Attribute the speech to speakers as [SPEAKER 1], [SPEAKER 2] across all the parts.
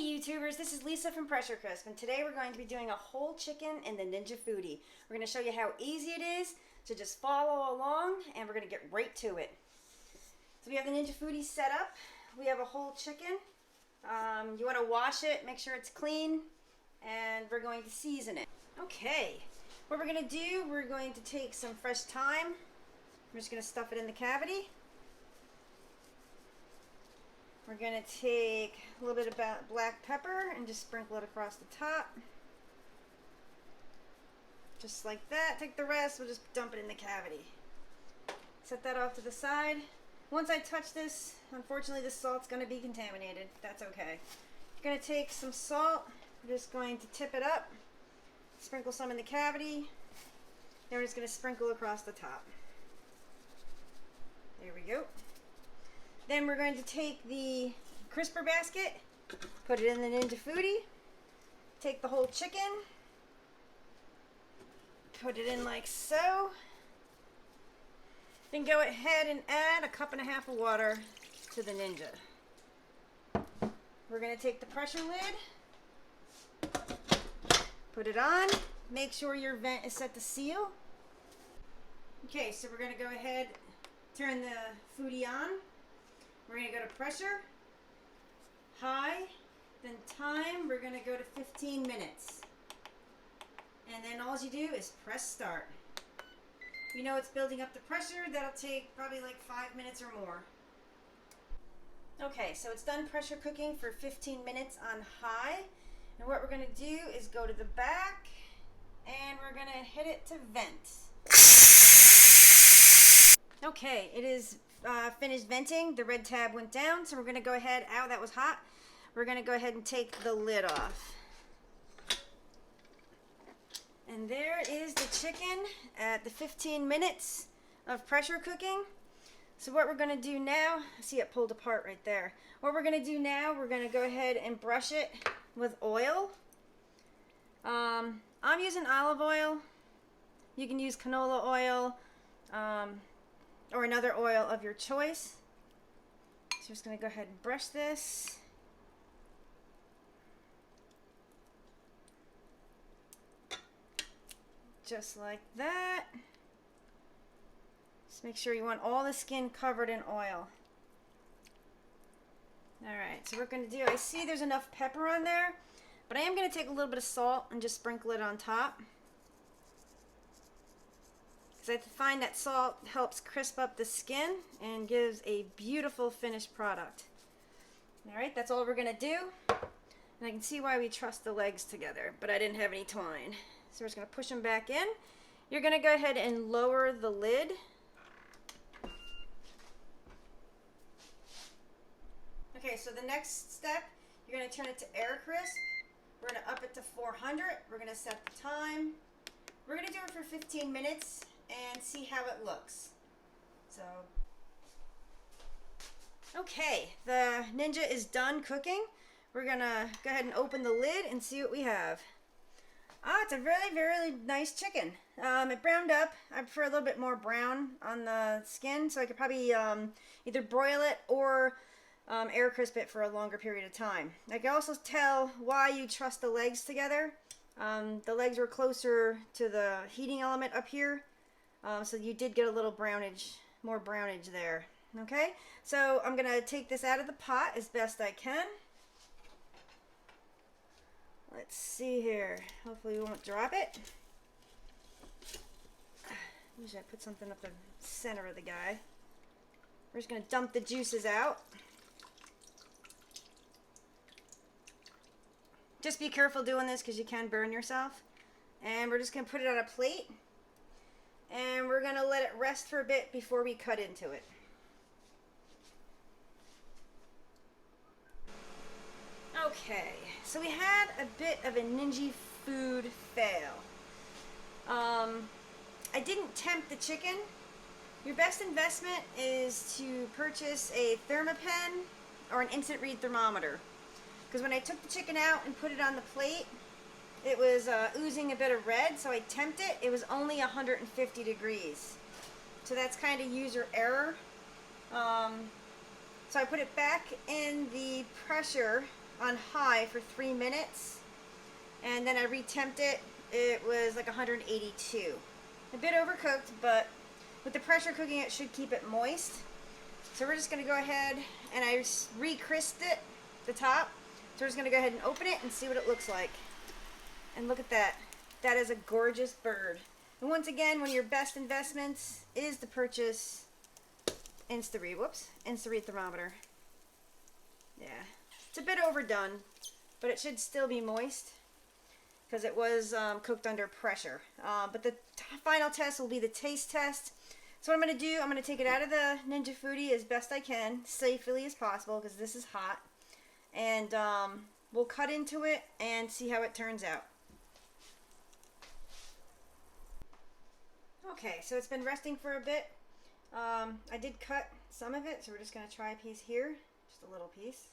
[SPEAKER 1] YouTubers, this is Lisa from Pressure Crisp, and today we're going to be doing a whole chicken in the Ninja Foodi. We're going to show you how easy it is, so just follow along and we're going to get right to it. So we have the Ninja Foodi set up. We have a whole chicken. You want to wash it, make sure it's clean, and we're going to season it. Okay, what we're going to do, we're going to take some fresh thyme. We're just going to stuff it in the cavity. We're going to take a little bit of black pepper and just sprinkle it across the top. Just like that. Take the rest, we'll just dump it in the cavity. Set that off to the side. Once I touch this, unfortunately this salt's going to be contaminated. That's okay. You're going to take some salt. We're just going to tip it up. Sprinkle some in the cavity. Then we're just going to sprinkle across the top. There we go. Then we're going to take the crisper basket, put it in the Ninja Foodi, take the whole chicken, put it in like so, then go ahead and add 1.5 cups of water to the Ninja. We're going to take the pressure lid, put it on, make sure your vent is set to seal. Okay, so we're going to go ahead, turn the Foodi on. We're going to go to pressure, high, then time, we're going to go to 15 minutes. And then all you do is press start. You know it's building up the pressure, that'll take probably like 5 minutes or more. Okay, so it's done pressure cooking for 15 minutes on high. And what we're going to do is go to the back, and we're going to hit it to vent. Okay, it is finished venting. The red tab went down, so we're going to go ahead, ow, that was hot. We're going to go ahead and take the lid off. And there is the chicken at the 15 minutes of pressure cooking. So what we're going to do now, see it pulled apart right there. What we're going to do now, we're going to go ahead and brush it with oil. I'm using olive oil. You can use canola oil. Or another oil of your choice. So I'm just going to go ahead and brush this. Just like that. Just make sure you want all the skin covered in oil. Alright, so we're going to do, I see there's enough pepper on there, but I am going to take a little bit of salt and just sprinkle it on top. Because I find that salt helps crisp up the skin and gives a beautiful finished product. Alright, that's all we're going to do. And I can see why we truss the legs together, but I didn't have any twine. So we're just going to push them back in. You're going to go ahead and lower the lid. Okay, so the next step, you're going to turn it to air crisp. We're going to up it to 400. We're going to set the time. We're going to do it for 15 minutes. And see how it looks. So, okay, the Ninja is done cooking. We're gonna go ahead and open the lid and see what we have. It's a really, really nice chicken. It browned up. I prefer a little bit more brown on the skin, so I could probably either broil it or air crisp it for a longer period of time. I can also tell why you truss the legs together. The legs were closer to the heating element up here. So you did get a little brownage, more brownage there. Okay, so I'm going to take this out of the pot as best I can. Let's see here. Hopefully we won't drop it. Usually I put something up the center of the guy. We're just going to dump the juices out. Just be careful doing this because you can burn yourself. And we're just going to put it on a plate. And we're going to let it rest for a bit before we cut into it. Okay, so we had a bit of a Ninja Food fail. I didn't temp the chicken. Your best investment is to purchase a thermopen or an instant read thermometer. Because when I took the chicken out and put it on the plate, it was oozing a bit of red, so I temped it. It was only 150 degrees. So that's kind of user error. So I put it back in the pressure on high for 3 minutes, and then I retemped it. It was like 182. A bit overcooked, but with the pressure cooking, it should keep it moist. So we're just going to go ahead, and I re-crisped it, the top. So we're just going to go ahead and open it and see what it looks like. And look at that. That is a gorgeous bird. And once again, one of your best investments is to purchase Insta-Read thermometer. Yeah, it's a bit overdone, but it should still be moist because it was cooked under pressure. But the final test will be the taste test. So what I'm going to do, I'm going to take it out of the Ninja Foodi as best I can, safely as possible, because this is hot. And we'll cut into it and see how it turns out. Okay, so it's been resting for a bit. I did cut some of it, so we're just going to try a piece here. Just a little piece.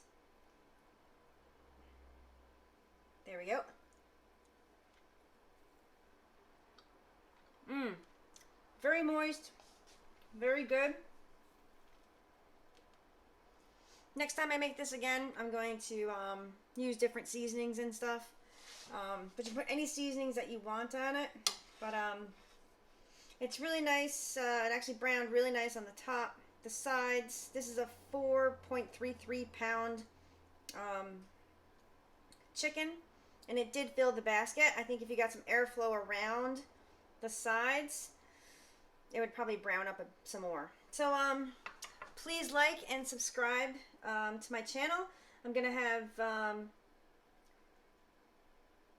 [SPEAKER 1] There we go. Very moist. Very good. Next time I make this again, I'm going to use different seasonings and stuff. But you put any seasonings that you want on it. But it's really nice. It actually browned really nice on the top, the sides. This is a 4.33 pound chicken, and it did fill the basket. I think if you got some airflow around the sides, it would probably brown up some more. So please like and subscribe to my channel. I'm gonna have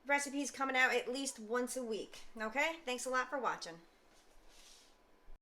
[SPEAKER 1] recipes coming out at least once a week. Okay, thanks a lot for watching.